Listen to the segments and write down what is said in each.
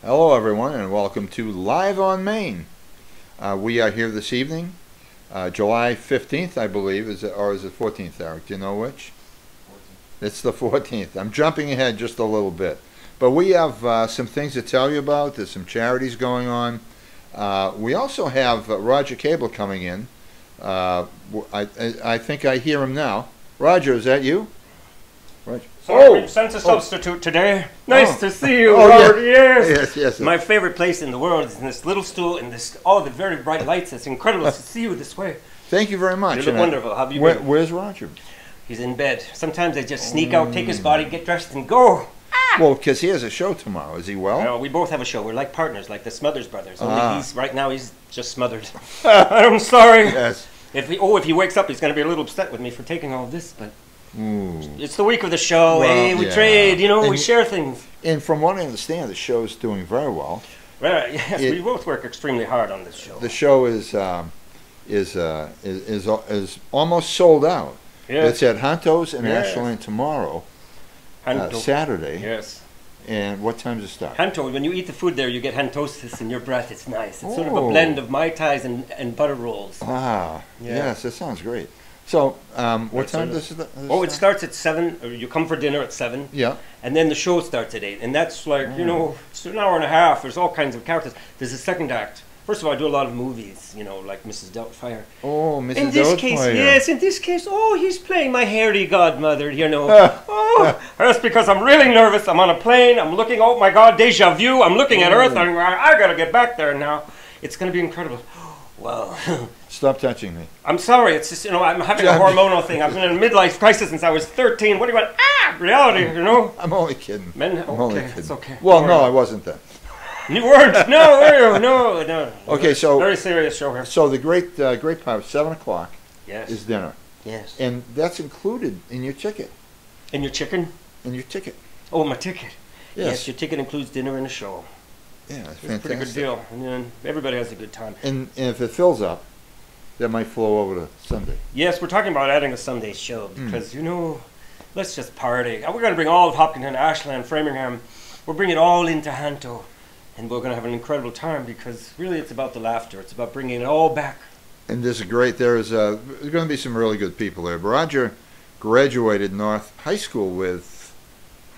Hello, everyone, and welcome to Live on Main. We are here this evening, July 15th, I believe, or is it 14th, Eric? Do you know which? 14th. It's the 14th. I'm jumping ahead just a little bit. But we have some things to tell you about. There's some charities going on. We also have Roger Cable coming in. I think I hear him now. Roger, is that you? Roger. So we've sent a substitute today. Nice to see you, Robert. Yeah. Yes. Yes. My favorite place in the world is in this little stool and this the very bright lights. It's incredible to see you this way. Thank you very much. You look wonderful. How have you been? Where's Roger? He's in bed. Sometimes I just sneak out, take his body, get dressed, and go. Well, because he has a show tomorrow. Is he well? No, we both have a show. We're like partners, like the Smothers Brothers. Only right now he's just smothered. I'm sorry. Yes. If he wakes up, he's going to be a little upset with me for taking all this, but it's the week of the show. Well, hey, we trade, we share things. And from what I understand, the show's doing very well. Right. Yes, we both work extremely hard on this show. The show is almost sold out. Yes. It's at Hunto's in Ashland tomorrow, Saturday. Yes. And what time does it start? Hanto, when you eat the food there, you get hantosis in your breath. It's nice. It's sort of a blend of Mai Tais and butter rolls. Yes, that sounds great. So, what time does it start? Oh, it starts at 7. Or you come for dinner at 7. Yeah. And then the show starts at 8. And that's like, it's an hour and a half. There's all kinds of characters. There's a second act. First of all, I do a lot of movies, like Mrs. Doubtfire. Oh, Mrs. Doubtfire. In this case, yes, in this case, he's playing my hairy godmother, That's because I'm really nervous. I'm on a plane. I'm looking, oh my God, deja vu. I'm looking at Earth. I got to get back there now. It's going to be incredible. Well, stop touching me. I'm sorry. It's just, I'm having a hormonal thing. I've been in a midlife crisis since I was 13. What do you want? Reality, I'm only kidding. It's okay. Well, no, I wasn't then. New words? No. Okay, so very serious show here. So the great part, 7 o'clock, is dinner. Yes. And that's included in your ticket. In your chicken? In your ticket. Oh, my ticket. Yes, your ticket includes dinner and a show. Yeah, it's fantastic. It's a pretty good deal. And then everybody has a good time. And if it fills up, that might flow over to Sunday. Yes, we're talking about adding a Sunday show because, let's just party. We're going to bring all of Hopkinton, Ashland, Framingham. We'll bring it all into Hanto. And we're going to have an incredible time because really it's about the laughter. It's about bringing it all back. And there's going to be some really good people there. Roger graduated North High School with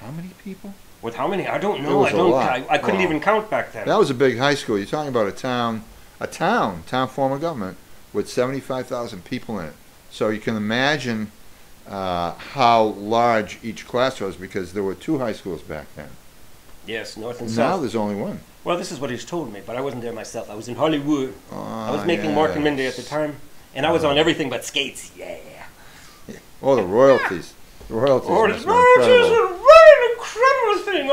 how many people? With how many? I don't know. I couldn't even count back then. That was a big high school. You're talking about a town form of government with 75,000 people in it. So you can imagine how large each class was because there were 2 high schools back then. Yes, North and South. Now there's only 1. Well, this is what he's told me, but I wasn't there myself. I was in Hollywood. I was making Mark and Mindy at the time, and I was on everything but skates. Yeah. Oh, the royalties. The royalties. Oh, the royalties are an incredible thing.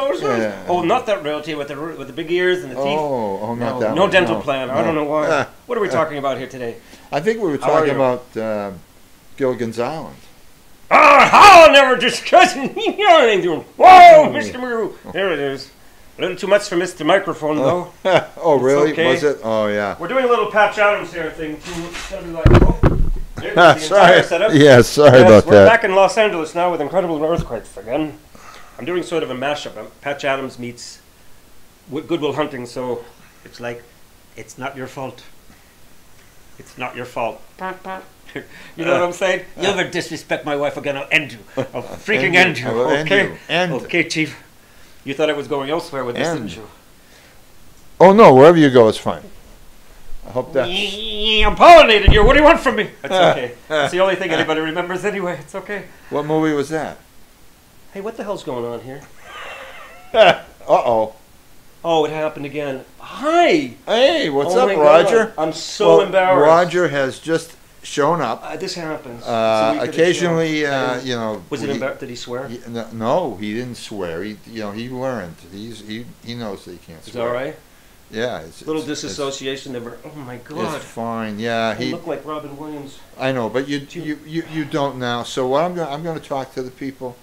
Oh, not that royalty with the big ears and the teeth. Oh, not that one. No dental plan. I don't know why. What are we talking about here today? I think we were talking about Gilligan's Island. I'll never discuss it. Whoa, Mr. Moo. There it is. A little too much for Mr. Microphone, though. Oh, really? Okay. Was it? Oh, yeah. We're doing a little Patch Adams here thing. Sorry. Yeah, sorry about that. We're back in Los Angeles now with incredible earthquakes again. I'm doing sort of a mashup. Patch Adams meets Good Will Hunting, so it's like, it's not your fault. It's not your fault. You know what I'm saying? You ever disrespect my wife again, I'll end you. I'll freaking end you. Okay? Okay, Chief. You thought I was going elsewhere with this, didn't you? Oh, no. Wherever you go is fine. I hope that... I'm pollinating you. What do you want from me? That's okay. It's the only thing anybody remembers anyway. It's okay. What movie was that? Hey, what the hell's going on here? Uh-oh. Oh, it happened again. Hi. Hey, what's up, Roger? God. I'm so embarrassed. Roger has just shown up. This happens. Occasionally, Was it did he swear? No, he didn't swear. He learned. He knows that he can't swear. Is that all right? Yeah. It's little disassociation. Oh my God. It's fine. Yeah. He looked like Robin Williams. I know, but you don't now. So what I'm going to talk to the people.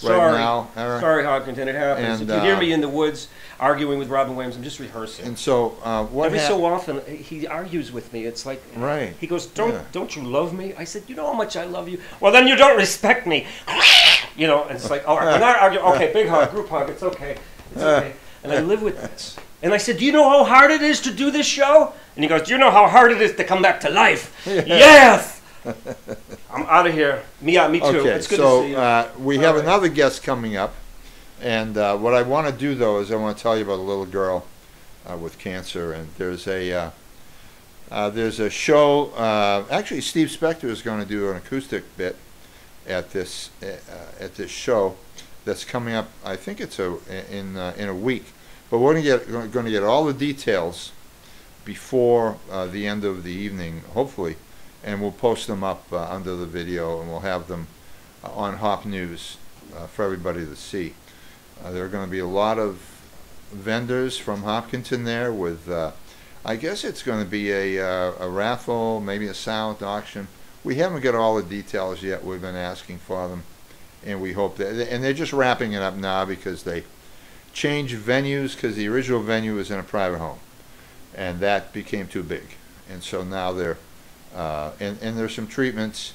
Right now, Eric. Sorry, Hopkinton, it happens. If you hear me in the woods arguing with Robin Williams, I'm just rehearsing. And so, every so often he argues with me. It's like he goes, "Don't you love me?" I said, "You know how much I love you." Well, then you don't respect me. And it's like, all right, I'm not arguing. Okay, big hug, group hug. It's okay. It's okay. And I live with this. And I said, do you know how hard it is to do this show? And he goes, do you know how hard it is to come back to life? Yeah. Yes! I'm out of here. Me too. Okay, It's good so to see you. we All have right. another guest coming up. And what I want to do, though, is I want to tell you about a little girl with cancer. And there's a show. Actually, Steve Spector is going to do an acoustic bit at this show that's coming up. I think it's in a week. But we're going to get all the details before the end of the evening, hopefully, and we'll post them up under the video, and we'll have them on Hop News for everybody to see. There are going to be a lot of vendors from Hopkinton there with, I guess it's going to be a raffle, maybe a silent auction. We haven't got all the details yet. We've been asking for them, and we hope that, and they're just wrapping it up now because they changed venues, because the original venue was in a private home, and that became too big. And so now they're, and there's some treatments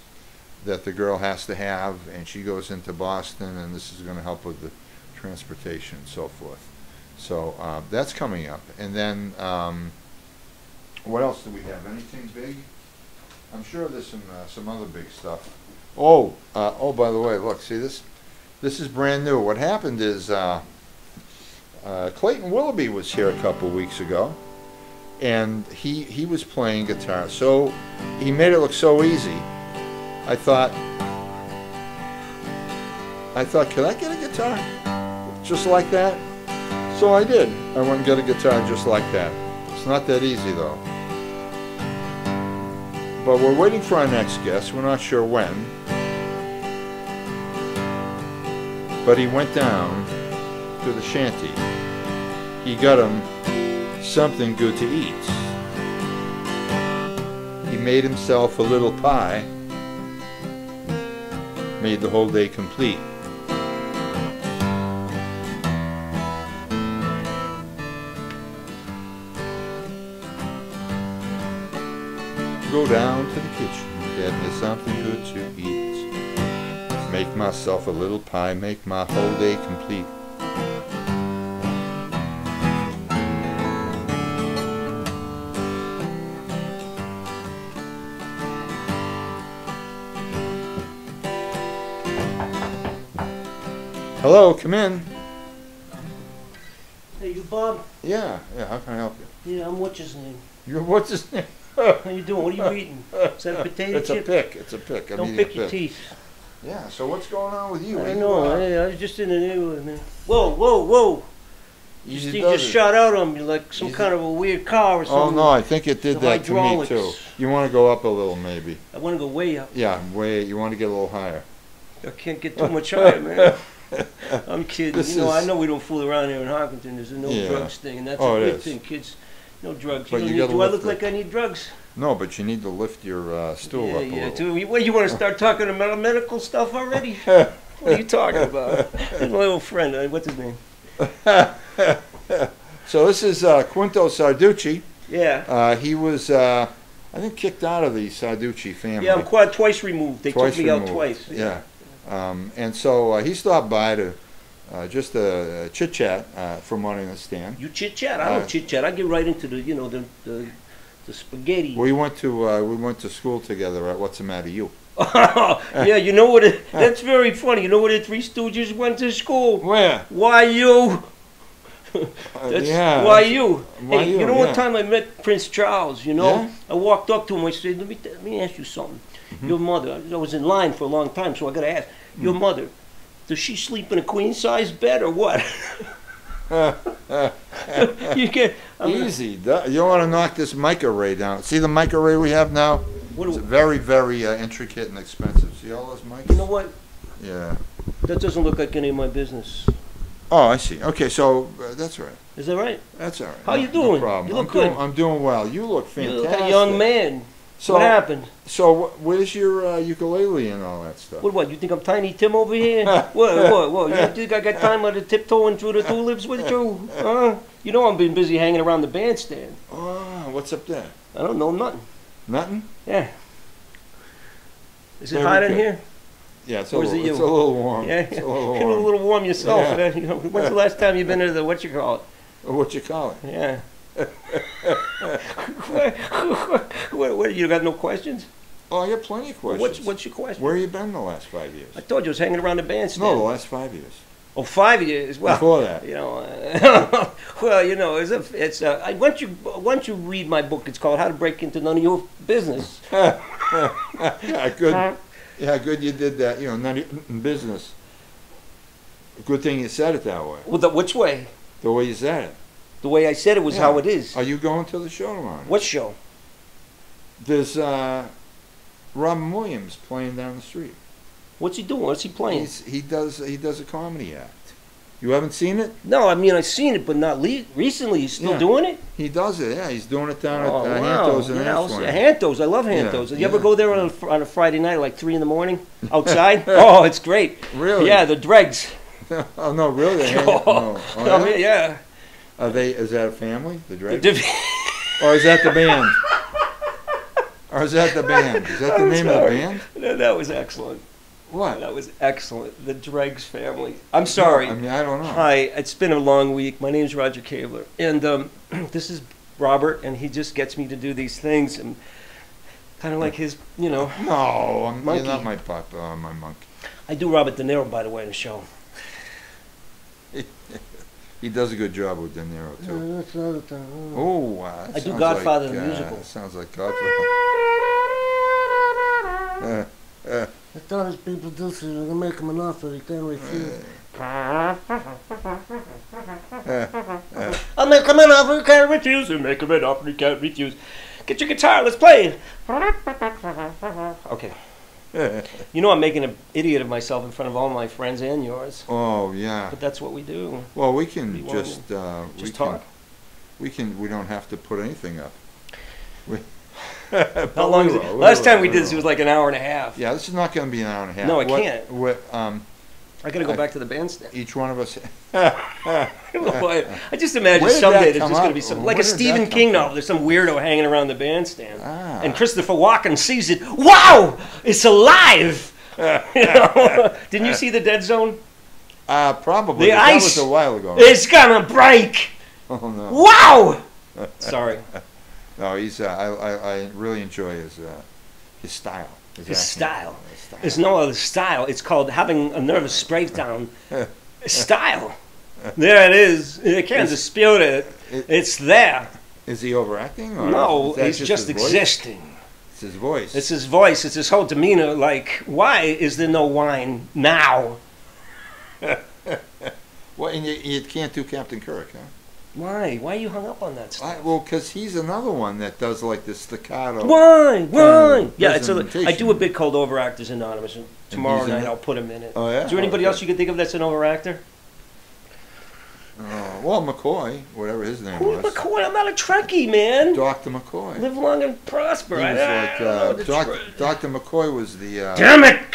that the girl has to have, and she goes into Boston, and this is going to help with the transportation and so forth. So that's coming up. And then what else do we have? Anything big? I'm sure there's some other big stuff. Oh, by the way, look, see this? This is brand new. What happened is Clayton Willoughby was here a couple weeks ago, and he was playing guitar. So he made it look so easy. I thought, could I get a guitar just like that? So I did. I went and got a guitar just like that. It's not that easy, though. But we're waiting for our next guest. We're not sure when. But he went down to the shanty. He got him something good to eat. He made himself a little pie. Made the whole day complete. Go down to the kitchen, get me something good to eat. Make myself a little pie, make my whole day complete. Hello, come in. Hey, you Bob? Yeah, how can I help you? Yeah, I'm what's his name. You're, what's his name? How you doing? What are you eating? Is that a potato It's chip? a pick, it's a pick. I'm Don't eating pick a your pick. teeth. Yeah, so what's going on with you? I What don't you, know. I was just in the neighborhood, man. Whoa, whoa, whoa! Easy He does just it. shot out on me like some Easy. kind of a weird car or Oh something. no, I think it did The that to me hydraulics. too. You want to go up a little maybe. I want to go way up. Yeah, you want to get a little higher. I can't get too much higher, man. I'm kidding. This You know, I is- know we don't fool around here in Hopkinton. There's a no Yeah. drugs thing, and that's Oh, a it big is. thing, kids. No drugs. But You you don't gotta need, do I lift look it. like I need drugs? No, but you need to lift your stool Yeah, up a yeah. little. Too. What, you want to start talking about medical stuff already? What are you talking about? Here's my old friend. What's his name? So this is Quinto Sarducci. Yeah. He was, I think, kicked out of the Sarducci family. Yeah, I'm quite twice removed. They Twice took me out removed. twice. Yeah. And so he stopped by to just chit chat from what I understand. You chit chat? I don't chit chat. I get right into the, you know, the spaghetti. We went to school together at What's the Matter You? Yeah, you know what? That's very funny. You know where the Three Stooges went to school? Where? Why you? That's yeah. why you. Why Hey, you, you know yeah. what time I met Prince Charles? You know, Yeah? I walked up to him. I said, "Let me ask you something. Mm-hmm. Your mother. I was in line for a long time, so I got to ask. Your mother, does she sleep in a queen size bed or what?" You get Easy. You don't want to knock this mic array down. See the mic array we have now? What It's do- very, very intricate and expensive. See all those mics? You know what? Yeah. That doesn't look like any of my business. Oh, I see. Okay, so that's right. Is that right? That's all right. How you No doing? problem. You look I'm doing, good. I'm doing well. You look You fantastic. look like a young man. So, What happened? So where's your ukulele and all that stuff? What? You think I'm Tiny Tim over here? What? You think I got time to tiptoeing through the tulips with you? Huh? You know I've been busy hanging around the bandstand. Oh, what's up there? I don't know nothing. Nothing? Yeah. Is it Very hot in good. here? Yeah, it's a Or is little, it it's a you? little warm. Yeah. It's a little Get a warm. little warm yourself, Yeah. man. You know, when's the last time you've been to the what you call it? Or what you call it? Yeah. What, you got no questions? Oh, I got plenty of questions. What's your question? Where you been the last 5 years? I told you I was hanging around the bandstand. No, the last 5 years. Oh, 5 years. Well, Before that. You know, well, you know, once you read my book, it's called How to Break Into None of Your Business. Yeah, good. Yeah, good you did that. You know, none in business. Good thing you said it that way. Well, which way? The way you said it. The way I said it was how it is. Are you going to the show tomorrow? What show? There's Robin Williams playing down the street. What's he doing? What's he playing? He does a comedy act. You haven't seen it? No, I mean I've seen it, but not recently. He's still doing it. He does it. Yeah, he's doing it down at Wow. Hantos and Hantos. I love Hantos. You ever go there on a Friday night, like 3 a.m, outside? Oh, it's great. Really? Yeah, the dregs. Oh no, really? Yeah. Are they? Is that a family? The dregs? Or is that the band? Or is that the band? Is that the name of the band? That was excellent. What? That was excellent. The Dregs family. I'm sorry. No, I mean, I don't know. Hi, it's been a long week. My name's Roger Kabler. And this is Robert, and he just gets me to do these things. And kind of like his, you know. No, monkey. You're not my pup, my monkey. I do Robert De Niro, by the way, in the show. He does a good job with De Niro, too. Oh, wow. I do Godfather the musical. Sounds like Godfather. I thought his big producer was gonna make him an offer he can't refuse. I'll make him an offer he can't refuse. I'll make him an offer he can't refuse. Get your guitar, let's play. Okay. You know I'm making an idiot of myself in front of all my friends and yours. Oh, yeah. But that's what we do. Well, we can just talk. We don't have to put anything up. How long is it? Last time we did this, it was like an hour and a half. Yeah, this is not going to be an hour and a half. No, I can't. I got to go back to the bandstand. Each one of us. I just imagine someday there's just going to be some, like a Stephen King novel. There's some weirdo hanging around the bandstand, and Christopher Walken sees it. Wow, it's alive! You know? Didn't you see The Dead Zone? Probably. The ice. That was a while ago. It's gonna break. Oh no! Wow. Sorry. No, he's. I really enjoy his style. His style. There's no other style. It's called having a nervous breakdown. Style. There it is. You can't dispute it. It's there. Is he overacting? Or no, he's just existing. It's his voice. It's his voice. It's his whole demeanor. Like, why is there no wine now? Well, and you can't do Captain Kirk, huh? Why? Why are you hung up on that stuff? Well, because he's another one that does like the staccato. Why? Yeah, I do a bit called Overactors Anonymous, and tomorrow night I'll put him in it. Oh, yeah? Is there anybody else you can think of that's an overactor? Well, McCoy, whatever his name Who's was. McCoy? I'm not a Trekkie, man. Dr. McCoy. Live long and prosper. He was Dr. McCoy was the. Damn it!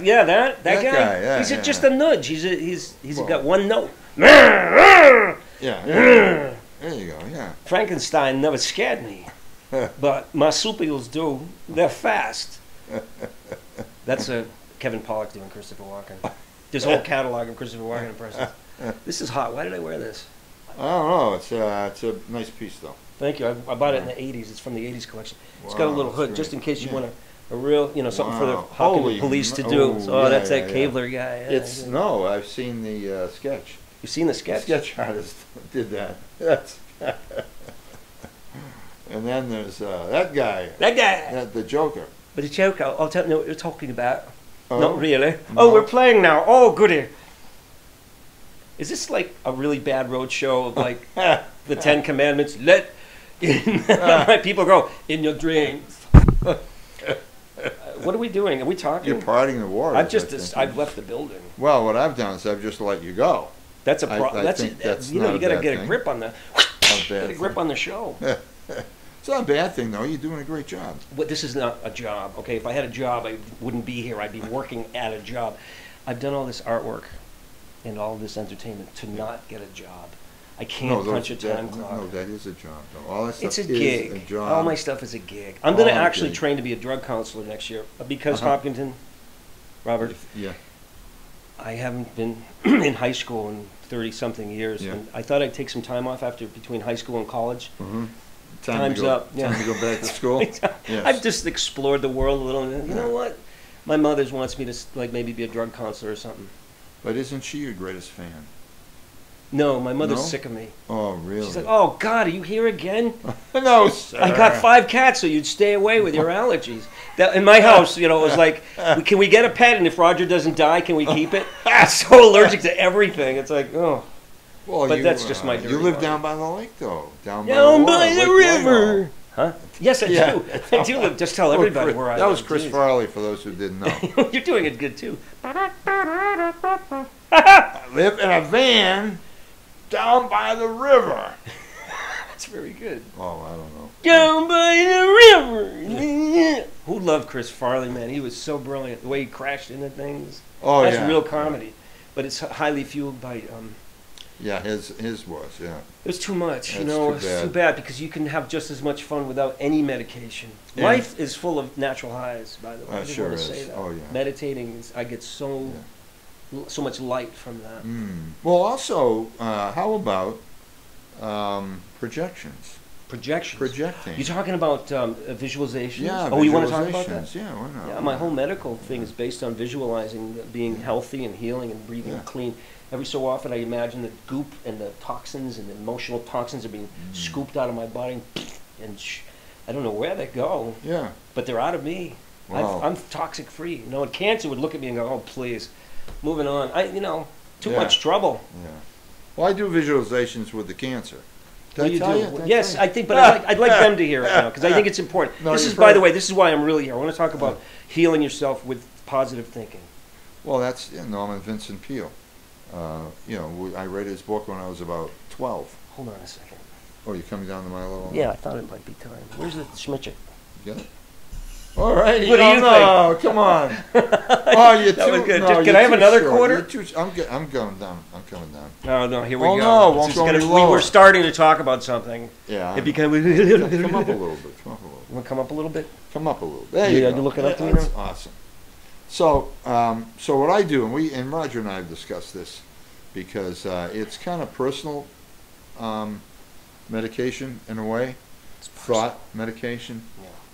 Yeah, that guy. Yeah, he's just a nudge. He's got one note. Yeah. There you go. Yeah. Frankenstein never scared me, but marsupials do. They're fast. That's a Kevin Pollak doing Christopher Walken. There's a whole catalog of Christopher Walken impressions. This is hot. Why did I wear this? I don't know. It's a nice piece though. Thank you. I bought it in the '80s. It's from the '80s collection. It's got a little hood just in case you want a real, something for the Hawken police to do. That's that Kabler guy. No, I've seen the sketch. You've seen the sketch? The sketch artist did that. And then there's that guy. The Joker. But the Joker, I'll tell you what you're talking about. Oh, Not really. No. Oh, we're playing now. Oh, goody. Is this like a really bad road show of like the Ten Commandments? Let my people go in your dreams. What are we doing? Are we talking? You're parting the waters. I've left the building. Well, what I've done is I've just let you go. That's a problem. You got to get a grip on the. Get a grip on the show. It's not a bad thing though. You're doing a great job. But this is not a job. Okay, if I had a job, I wouldn't be here. I'd be working at a job. I've done all this artwork and all this entertainment to not get a job. I can't punch a time clock. No, that is a job though. All that stuff it's a gig. A job. All my stuff is a gig. I'm going to actually train to be a drug counselor next year because Hopkinton, Robert. Yeah. I haven't been in high school in 30-something years. Yeah. And I thought I'd take some time off between high school and college. Mm-hmm. Time's up. Time to go back to school. Yes. I've just explored the world a little. And you know what? My mother wants me to like maybe be a drug counselor or something. But isn't she your greatest fan? No, my mother's No? sick of me. Oh, really? She's like, "Oh God, are you here again? No, sir. I got 5 cats, so you'd stay away with your allergies." That, in my house, you know, it was like, "Can we get a pet? And if Roger doesn't die, can we keep it?" I'm so allergic to everything. It's like, oh. Well, But that's just my dirty You live mind. down by the lake, though. Down Down by by the, the water, Lake river. Limo. Huh? Yes, I Yeah. do. I do live. Just tell everybody where I That live. was Chris Jeez. Farley, for those who didn't know. You're doing it good too. I live in a van down by the river. That's very good. Oh, I don't know. Down by the river. Who loved Chris Farley, man? He was so brilliant. The way he crashed into things. Oh, That's yeah. real comedy. But it's highly fueled by. Yeah, his was, yeah. It was too much, you That's know. too It's bad. too bad because you can have just as much fun without any medication. Yeah. Life is full of natural highs, by the way. I just Sure want to is. say that. Oh, yeah. Meditating, I get so much light from that. Well, also, how about projections? Projections. Projecting. You're talking about visualizations? Yeah, Oh, you want to talk about visualizations. that? Yeah, why not? Yeah, my whole medical thing is based on visualizing being healthy and healing and breathing Yeah. clean. Every so often I imagine the goop and the toxins and the emotional toxins are being scooped out of my body and I don't know where they go, Yeah. but they're out of me. Wow. I'm toxic free. You know, and cancer would look at me and go, "Oh, please, moving on." Too Yeah. much trouble. Yeah. Well, I do visualizations with the cancer. Did What I do you tell do? you? Did I Yes, tell you? I think, but I'd like them to hear it now because I think it's important. No, This you've is, by heard the it. way, this is why I'm really here. I want to talk about healing yourself with positive thinking. Well, that's Norman Vincent Peale. I read his book when I was about 12. Hold on a second. Oh, you're coming down to my level? Yeah, I thought it might be time. Where's the schmitcher? You got it? All right. What do you think? Come on. Oh, you're That too. was good. No, Can I have you're too another short. quarter? You're too, I'm going down. I'm coming down. Oh, no, here we Oh, go. no, This won't is go any we lower. were starting to talk about something. Yeah. It became... Come up a little bit. Come up a little. You want to come up a little bit? Come up a little. There Yeah, you you're go. looking up to me That's now? awesome. So what I do, and Roger and I have discussed this, because it's kind of personal medication in a way, thought medication,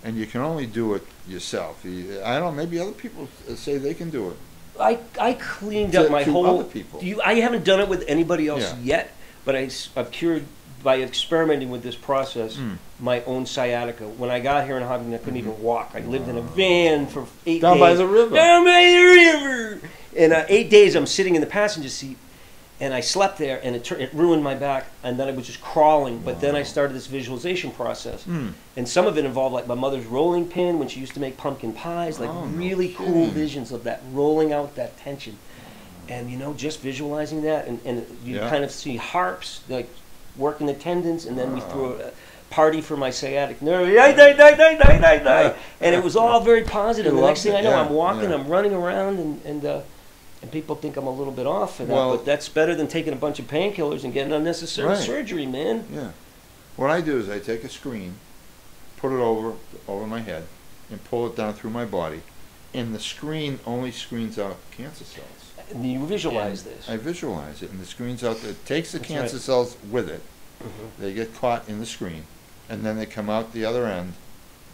and you can only do it yourself. I don't know, maybe other people say they can do it. I cleaned up my to whole... other people. I haven't done it with anybody else Yeah. yet, but I've cured, by experimenting with this process, my own sciatica. When I got here in Hopkins, I couldn't even walk. I lived in a van for 8 days. Down by the river. Down by the river! And 8 days I'm sitting in the passenger seat, and I slept there, and it ruined my back, and then I was just crawling. But then I started this visualization process. And some of it involved like my mother's rolling pin when she used to make pumpkin pies, like Oh, no really cool kidding. visions of that, rolling out that tension. And just visualizing that, and you Yeah. kind of see harps, like working the tendons, and then we threw a party for my sciatic nerve. And it was all very positive. You The next loved thing it, I know, yeah, I'm walking, yeah. I'm running around, and people think I'm a little bit off for that, Well- but that's better than taking a bunch of painkillers and getting unnecessary Right. surgery, man. Yeah. What I do is I take a screen, put it over my head, and pull it down through my body, and the screen only screens out cancer cells. And you visualize And this. I visualize it, and the screen's out there. It takes the That's cancer right. cells with it. Mhm. They get caught in the screen, and then they come out the other end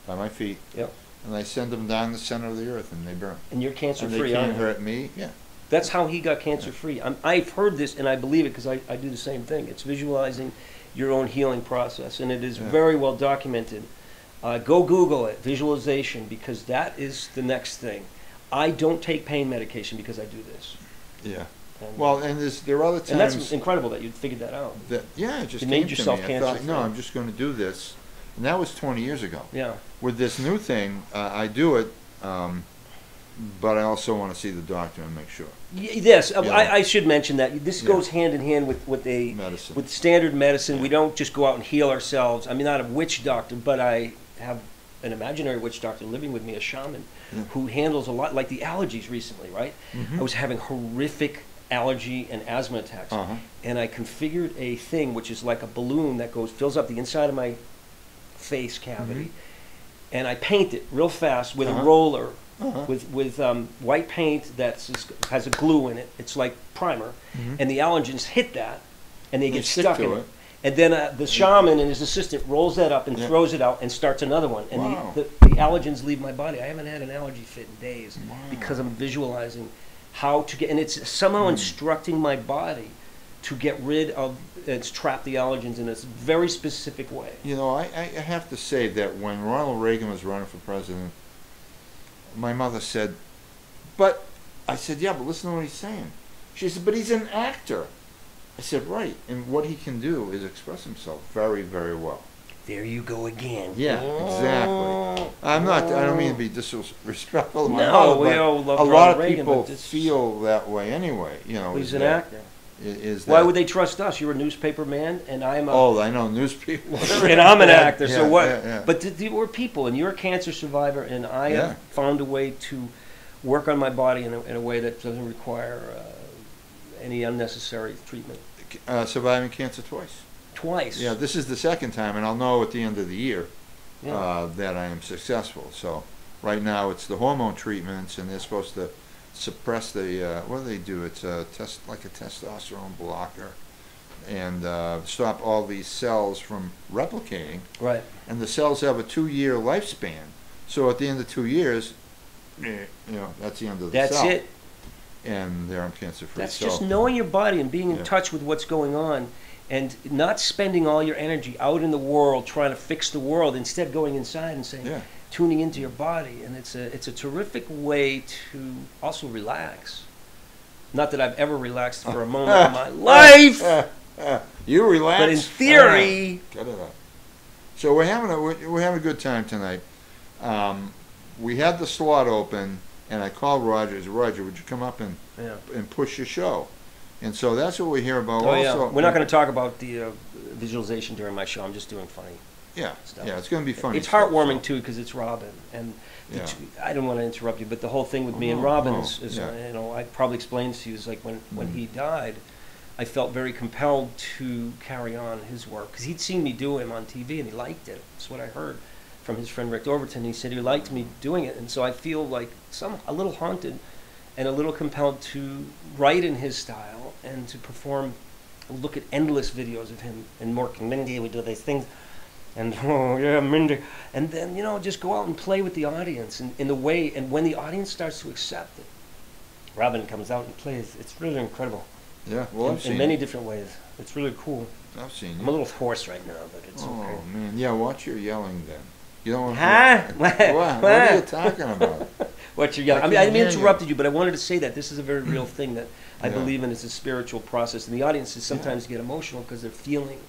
by my feet, Yep. and I send them down the center of the earth, and they burn. And you're And cancer-free, they aren't can't you? hurt me. Yeah. That's how he got cancer-free. I've heard this, and I believe it because I do the same thing. It's visualizing your own healing process, and it is Yeah. very well documented. Go Google it, visualization, because that is the next thing. I don't take pain medication because I do this. Yeah. And, Well, and there are other times. and that's incredible that you figured that out. that, yeah, it just You came made to yourself me. I thought, cancer-free. no, I'm just going to do this, and that was 20 years ago. Yeah. With this new thing, I do it, but I also want to see the doctor and make sure. Yes, Yeah. I should mention that this Yeah. goes hand in hand with Medicine. with standard medicine. We don't just go out and heal ourselves. I'm not a witch doctor, but I have an imaginary witch doctor living with me, a shaman, Yeah. who handles a lot, like the allergies recently, right? Mhm. I was having horrific allergy and asthma attacks, Uh-huh. and I configured a thing which is like a balloon that fills up the inside of my face cavity, and I paint it real fast with a Uh-huh. roller with white paint that has a glue in it. It's like primer, and the allergens hit that, and they get stuck in it. And then the shaman and his assistant rolls that up and throws it out and starts another one. And the allergens leave my body. I haven't had an allergy fit in days because I'm visualizing how to get, and it's somehow instructing my body to get rid of, it's trap the allergens in a very specific way. You know, I have to say that when Ronald Reagan was running for president, my mother said, but, I said, yeah, but listen to what he's saying. She said, but he's an actor. I said, right, and what he can do is express himself very, very well. There you go again. Yeah, exactly. I don't mean to be disrespectful of my no, mother, we all love a lot of Reagan, people feel that way anyway. You know, he's an actor. Why would they trust us? You're a newspaper man, and I'm a... Oh, I know, newspaper. and I'm an actor, yeah, so what? Yeah. But we're people, and you're a cancer survivor, and I have found a way to work on my body in a way that doesn't require any unnecessary treatment. Surviving cancer twice. Twice? Yeah, this is the second time, and I'll know at the end of the year that I am successful. So right now it's the hormone treatments, and they're supposed to suppress the, what do they do? It's a like a testosterone blocker, and stop all these cells from replicating. Right. And the cells have a 2-year lifespan. So at the end of 2 years, you know, that's the end of the cell. That's it. And they're cancer-free. That's just knowing your body and being in touch with what's going on, and not spending all your energy out in the world trying to fix the world. Instead, going inside and saying, tuning into your body, and it's a terrific way to also relax. Not that I've ever relaxed for a moment in my life. You relax, but in theory, get it up. So we're having a good time tonight. We had the slot open. And I called Roger. I said, Roger, would you come up and push your show? And so that's what we hear about. Oh, yeah. We're not going to talk about the visualization during my show. I'm just doing funny stuff. Yeah, it's going to be funny. It's heartwarming, too, because it's Robin. And I don't want to interrupt you, but the whole thing with me and Robin is you know, I probably explained to you, is like when he died, I felt very compelled to carry on his work. Because he'd seen me do him on TV, and he liked it. That's what I heard from his friend Rick Overton. He said he liked me doing it, and so I feel like a little haunted and a little compelled to write in his style and to perform, look at endless videos of him and working. Mindy, we do these things, and oh yeah, Mindy, and then, you know, just go out and play with the audience in the way, and when the audience starts to accept it, Robin comes out and plays. It's really incredible. Yeah, well, in many different ways. It's really cool. I've seen you. I'm a little hoarse right now, but it's okay. Oh man, yeah. Watch your yelling then. You don't want to. What are you talking about? What you're yelling? I mean, I interrupted you, but I wanted to say that this is a very real thing that I believe in. It's a spiritual process, and the audiences sometimes get emotional because they're feeling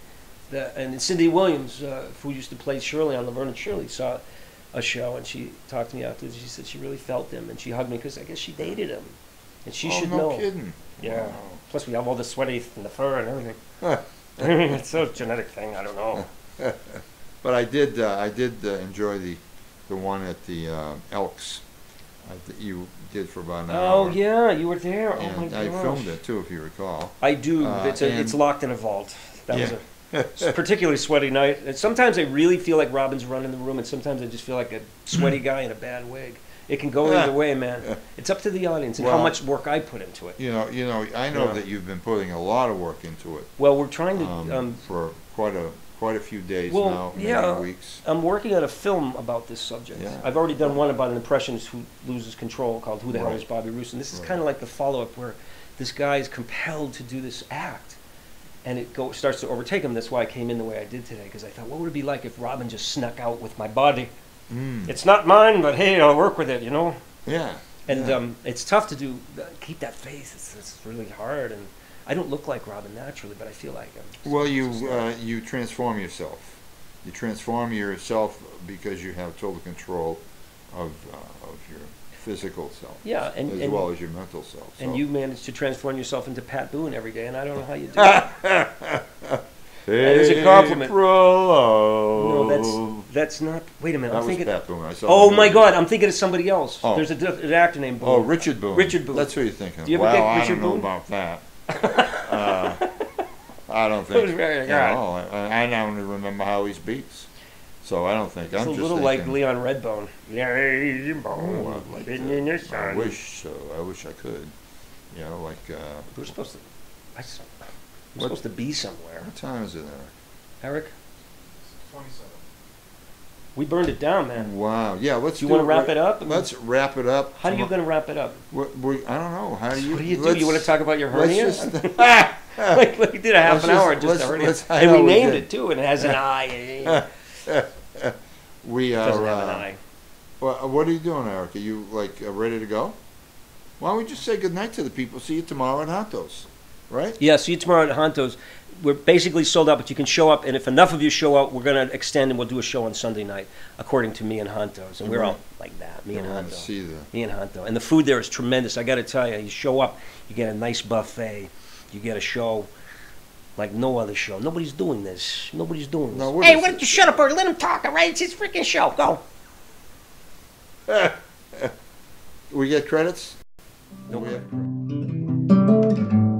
that. And Cindy Williams, who used to play Shirley on Laverne and Shirley, saw a show, and she talked to me afterwards. She said she really felt him, and she hugged me because I guess she dated him, and she should know. No kidding. Yeah. Wow. Plus, we have all the sweaty and the fur and everything. It's a genetic thing. I don't know. But I did enjoy the one at the Elks that you did for about an hour. Oh yeah, you were there. And oh my gosh. I filmed it too, if you recall. I do. It's locked in a vault. That was a particularly sweaty night. And sometimes I really feel like Robin's running the room, and sometimes I just feel like a sweaty guy in a bad wig. It can go either way, man. It's up to the audience and how much work I put into it. You know, I know that you've been putting a lot of work into it. Well, we're trying to for quite a few days now, maybe weeks. I'm working on a film about this subject. Yeah. I've already done one about an impressionist who loses control called Who the Hell is Bobby Roos? And this is kind of like the follow-up where this guy is compelled to do this act, and it starts to overtake him. That's why I came in the way I did today, because I thought, what would it be like if Robin just snuck out with my body? It's not mine, but hey, I'll work with it, you know? Yeah. And it's tough to keep that face. It's really hard, and I don't look like Robin naturally, but I feel like him. Well, you transform yourself. You transform yourself because you have total control of your physical self. Yeah, as well as your mental self. And you manage to transform yourself into Pat Boone every day, and I don't know how you do it. That is a compliment. No, that's not. Wait a minute. I'm thinking. Pat Boone. I saw oh my God! I'm thinking of somebody else. Oh. There's an actor named Boone. Oh, Richard Boone. Richard Boone. That's who you're thinking. Do you ever get Richard I don't know Boone? about that. I don't think. It was very I don't remember how he speaks. So I don't think, It's I'm a just little thinking, like Leon Redbone. like Sitting in the I sun. wish so. I wish I could. You know, like, We're supposed to. We're What- supposed to be somewhere. what time is it, Eric, 27. we burned it down, Eric? man. Wow. Yeah, let's Do you do want to wrap it up? Let's wrap it up. How are you going to wrap it up? I don't know. How do you? What do you do? let's- You want to talk about your let's hernia? just- like we did a half Let's an hour just- just a let's- hernia, I and know we we named did. it too, and it has an eye. We It are. doesn't have an eye. Well, what are you doing, Eric? Are you like ready to go? Why don't we just say goodnight to the people? See you tomorrow at Hontos, right? Yeah, see you tomorrow at Honto's. We're basically sold out, but you can show up, and if enough of you show up, we're going to extend and we'll do a show on Sunday night, according to me and Honto's. And we're all like that, me and I want to Honto. see the. Me and Honto. And the food there is tremendous. I got to tell you, you show up, you get a nice buffet, you get a show like no other show. Nobody's doing this. Nobody's doing this. No, what Hey, is why it? don't you shut up or let him talk, all right? It's his freaking show. Go. We get credits? No We credit. have-